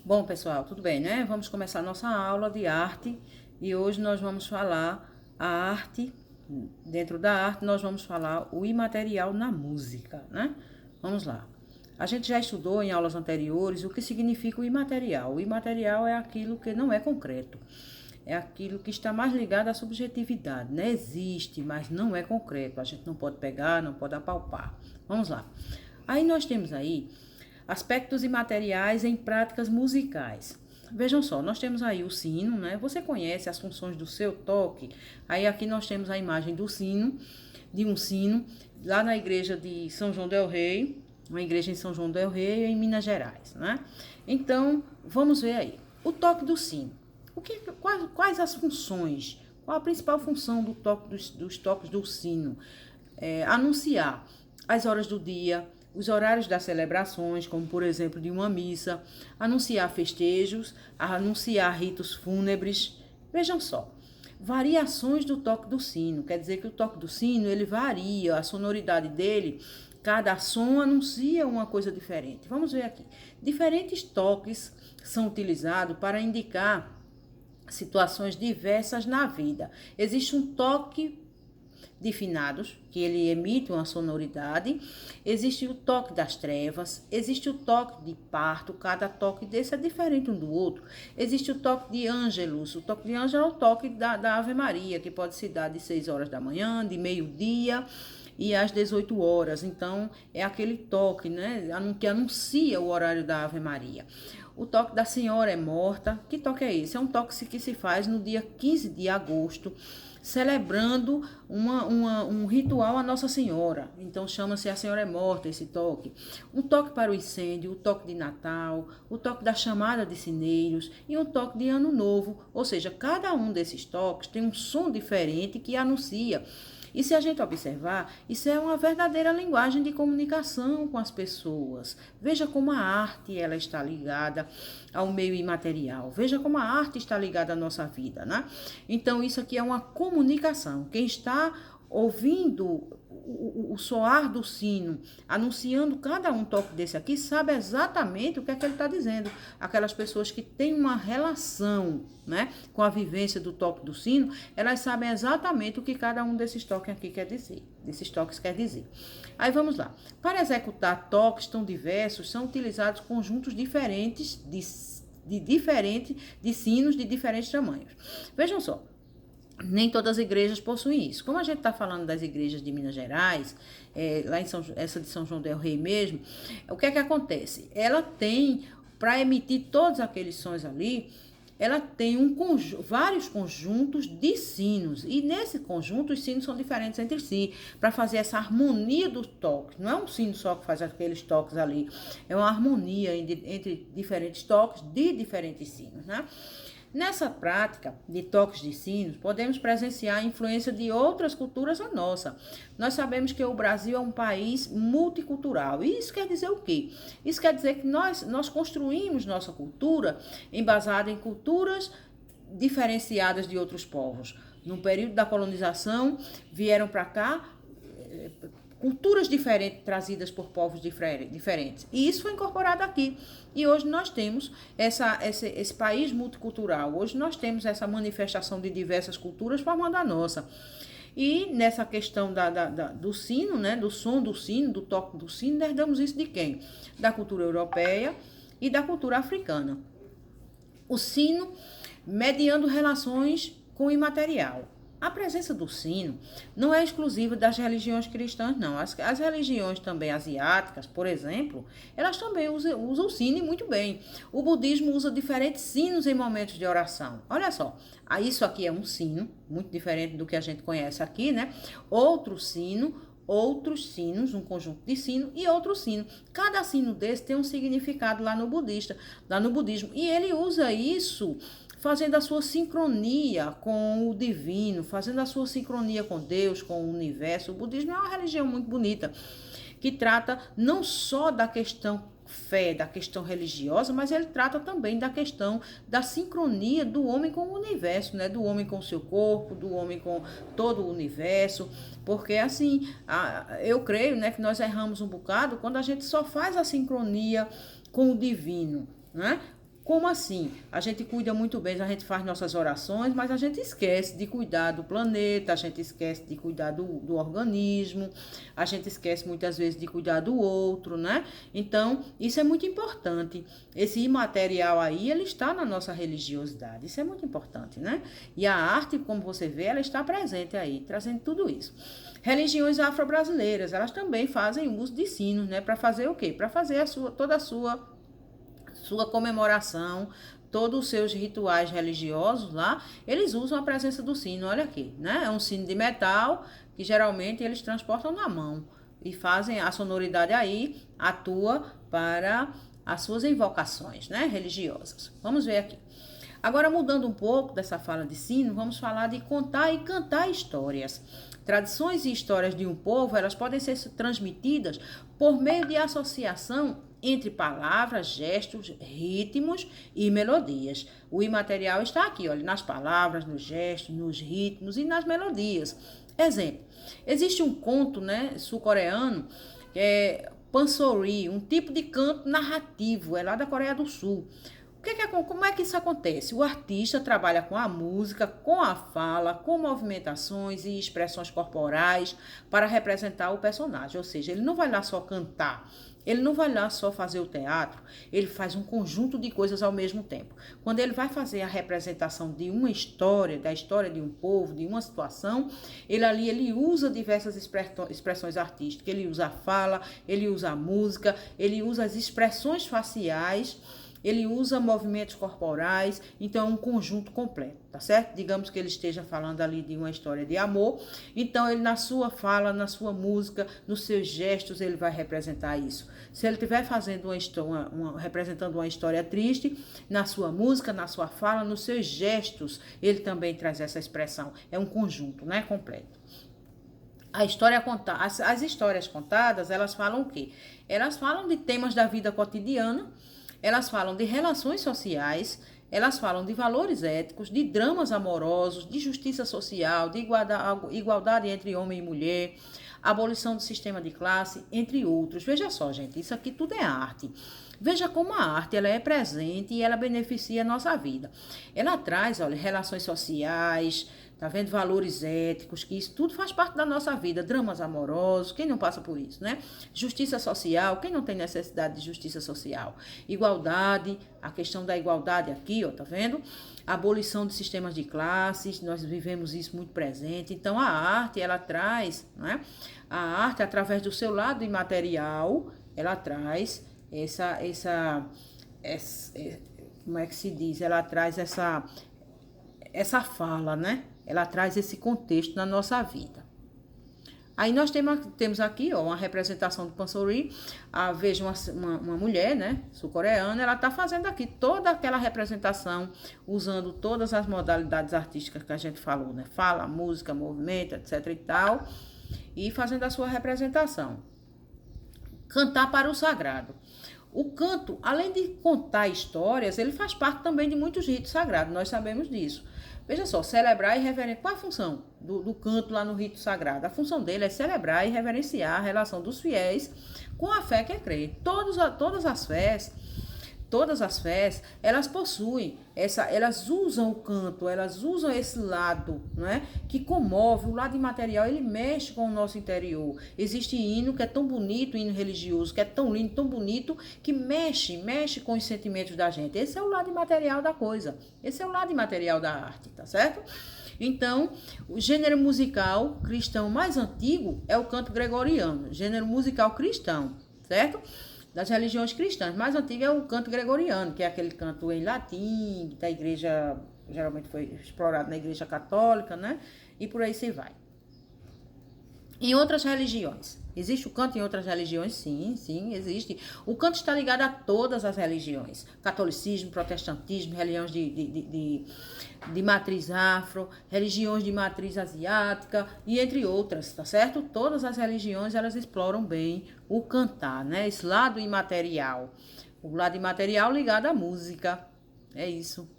Bom, pessoal, tudo bem, né? Vamos começar nossa aula de arte e hoje nós vamos falar a arte. Dentro da arte, nós vamos falar o imaterial na música, né? Vamos lá. A gente já estudou em aulas anteriores o que significa o imaterial. O imaterial é aquilo que não é concreto, é aquilo que está mais ligado à subjetividade, né? Existe, mas não é concreto. A gente não pode pegar, não pode apalpar. Vamos lá. Aí nós temos aí aspectos imateriais em práticas musicais. Vejam só, nós temos aí o sino, né? Você conhece as funções do seu toque? Aí aqui nós temos a imagem do sino, de um sino, lá na igreja de São João del Rei, uma igreja em São João del Rei, em Minas Gerais, né? Então, vamos ver aí. O toque do sino. Quais as funções? Qual a principal função do toque dos toques do sino? Anunciar as horas do dia, os horários das celebrações, como por exemplo de uma missa, anunciar festejos, anunciar ritos fúnebres. Vejam só, variações do toque do sino, quer dizer que o toque do sino ele varia, a sonoridade dele, cada som anuncia uma coisa diferente. Vamos ver aqui. Diferentes toques são utilizados para indicar situações diversas na vida. Existe um toque de finados, que ele emite uma sonoridade. Existe o toque das trevas, existe o toque de parto, cada toque desse é diferente um do outro. Existe o toque de ângelus, o toque de ângelo é o toque da Ave Maria, que pode se dar de 6 horas da manhã, de meio-dia e às 18 horas. Então, é aquele toque, né, que anuncia o horário da Ave Maria. O toque da Senhora é morta. Que toque é esse? É um toque que se faz no dia 15 de agosto, celebrando um ritual à Nossa Senhora. Então chama-se A Senhora é Morta, esse toque. Um toque para o incêndio, o toque de Natal, o toque da chamada de sineiros e um toque de Ano Novo. Ou seja, cada um desses toques tem um som diferente que anuncia. E se a gente observar, isso é uma verdadeira linguagem de comunicação com as pessoas. Veja como a arte ela está ligada ao meio imaterial. Veja como a arte está ligada à nossa vida, né? Então, isso aqui é uma comunicação. Quem está ouvindo o soar do sino, anunciando cada um toque desse aqui, sabe exatamente o que é que ele está dizendo. Aquelas pessoas que têm uma relação, né, com a vivência do toque do sino, elas sabem exatamente o que cada um desses toques aqui quer dizer. Desses toques quer dizer. Aí vamos lá. Para executar toques tão diversos, são utilizados conjuntos diferentes de sinos de diferentes tamanhos. Vejam só. Nem todas as igrejas possuem isso. Como a gente está falando das igrejas de Minas Gerais, lá em essa de São João del Rei mesmo, o que é que acontece? Ela tem, para emitir todos aqueles sons ali, ela tem vários conjuntos de sinos. E nesse conjunto, os sinos são diferentes entre si, para fazer essa harmonia dos toques. Não é um sino só que faz aqueles toques ali, é uma harmonia entre diferentes toques de diferentes sinos, né? Nessa prática de toques de sinos, podemos presenciar a influência de outras culturas à nossa. Nós sabemos que o Brasil é um país multicultural. E isso quer dizer o quê? Isso quer dizer que nós construímos nossa cultura embasada em culturas diferenciadas de outros povos. No período da colonização, vieram para cá culturas diferentes trazidas por povos diferentes. E isso foi incorporado aqui. E hoje nós temos esse país multicultural. Hoje nós temos essa manifestação de diversas culturas formando a nossa. E nessa questão do sino, né, do som do sino, do toque do sino, herdamos isso de quem? Da cultura europeia e da cultura africana. O sino mediando relações com o imaterial. A presença do sino não é exclusiva das religiões cristãs, não. As religiões também asiáticas, por exemplo, elas também usam o sino muito bem. O budismo usa diferentes sinos em momentos de oração. Olha só, isso aqui é um sino, muito diferente do que a gente conhece aqui, né? Outros sinos, um conjunto de sino e outro sino. Cada sino desse tem um significado lá no budismo. E ele usa isso fazendo a sua sincronia com o divino, fazendo a sua sincronia com Deus, com o universo. O budismo é uma religião muito bonita, que trata não só da questão fé, da questão religiosa, mas ele trata também da questão da sincronia do homem com o universo, né? Do homem com o seu corpo, do homem com todo o universo, porque assim, eu creio, né, que nós erramos um bocado quando a gente só faz a sincronia com o divino, né? Como assim? A gente cuida muito bem, a gente faz nossas orações, mas a gente esquece de cuidar do planeta, a gente esquece de cuidar do organismo, a gente esquece muitas vezes de cuidar do outro, né? Então, isso é muito importante. Esse imaterial aí, ele está na nossa religiosidade, isso é muito importante, né? E a arte, como você vê, ela está presente aí, trazendo tudo isso. Religiões afro-brasileiras, elas também fazem uso de sinos, né? Para fazer o quê? Para fazer toda a sua comemoração, todos os seus rituais religiosos lá, eles usam a presença do sino, olha aqui, né? É um sino de metal que geralmente eles transportam na mão e fazem a sonoridade aí, atua para as suas invocações, né, religiosas. Vamos ver aqui. Agora, mudando um pouco dessa fala de sino, vamos falar de contar e cantar histórias. Tradições e histórias de um povo, elas podem ser transmitidas por meio de associação entre palavras, gestos, ritmos e melodias. O imaterial está aqui, olha, nas palavras, nos gestos, nos ritmos e nas melodias. Exemplo, existe um conto, né, sul-coreano, que é pansori, um tipo de canto narrativo, é lá da Coreia do Sul. Como é que isso acontece? O artista trabalha com a música, com a fala, com movimentações e expressões corporais para representar o personagem. Ou seja, ele não vai lá só cantar, ele não vai lá só fazer o teatro, ele faz um conjunto de coisas ao mesmo tempo. Quando ele vai fazer a representação de uma história, da história de um povo, de uma situação, ele usa diversas expressões artísticas. Ele usa a fala, ele usa a música, ele usa as expressões faciais, ele usa movimentos corporais, então é um conjunto completo, tá certo? Digamos que ele esteja falando ali de uma história de amor, então ele na sua fala, na sua música, nos seus gestos, ele vai representar isso. Se ele estiver fazendo representando uma história triste, na sua música, na sua fala, nos seus gestos, ele também traz essa expressão. É um conjunto, né, completo. As histórias contadas, elas falam o quê? Elas falam de temas da vida cotidiana, elas falam de relações sociais, elas falam de valores éticos, de dramas amorosos, de justiça social, de igualdade entre homem e mulher, abolição do sistema de classe, entre outros. Veja só, gente, isso aqui tudo é arte. Veja como a arte ela é presente e ela beneficia a nossa vida. Ela traz, olha, relações sociais, tá vendo? Valores éticos, que isso tudo faz parte da nossa vida. Dramas amorosos, quem não passa por isso, né? Justiça social, quem não tem necessidade de justiça social? Igualdade, a questão da igualdade aqui, ó, tá vendo? Abolição de sistemas de classes, nós vivemos isso muito presente. Então, a arte, ela traz, né? A arte, através do seu lado imaterial, ela traz como é que se diz? Ela traz essa fala, né? Ela traz esse contexto na nossa vida. Aí nós temos aqui, ó, uma representação do pansori. Veja uma mulher, né, sul-coreana, ela está fazendo aqui toda aquela representação, usando todas as modalidades artísticas que a gente falou, né? Fala, música, movimento, etc e tal, e fazendo a sua representação. Cantar para o sagrado. O canto, além de contar histórias, ele faz parte também de muitos ritos sagrados, nós sabemos disso. Veja só, celebrar e reverenciar. Qual a função do canto lá no rito sagrado? A função dele é celebrar e reverenciar a relação dos fiéis com a fé que é crer. Todas as fés, elas possuem, elas usam o canto, elas usam esse lado, né, que comove, o lado imaterial, ele mexe com o nosso interior. Existe hino que é tão bonito, hino religioso, que é tão lindo, tão bonito, que mexe com os sentimentos da gente. Esse é o lado imaterial da coisa, esse é o lado imaterial da arte, tá certo? Então, o gênero musical cristão mais antigo é o canto gregoriano, gênero musical cristão, certo? Das religiões cristãs. Mais antiga é o canto gregoriano, que é aquele canto em latim, da igreja, geralmente foi explorado na igreja católica, né? E por aí se vai. Em outras religiões. Existe o canto em outras religiões? Sim, existe. O canto está ligado a todas as religiões. Catolicismo, protestantismo, religiões de matriz afro, religiões de matriz asiática e entre outras, tá certo? Todas as religiões, elas exploram bem o cantar, né? Esse lado imaterial. O lado imaterial ligado à música. É isso.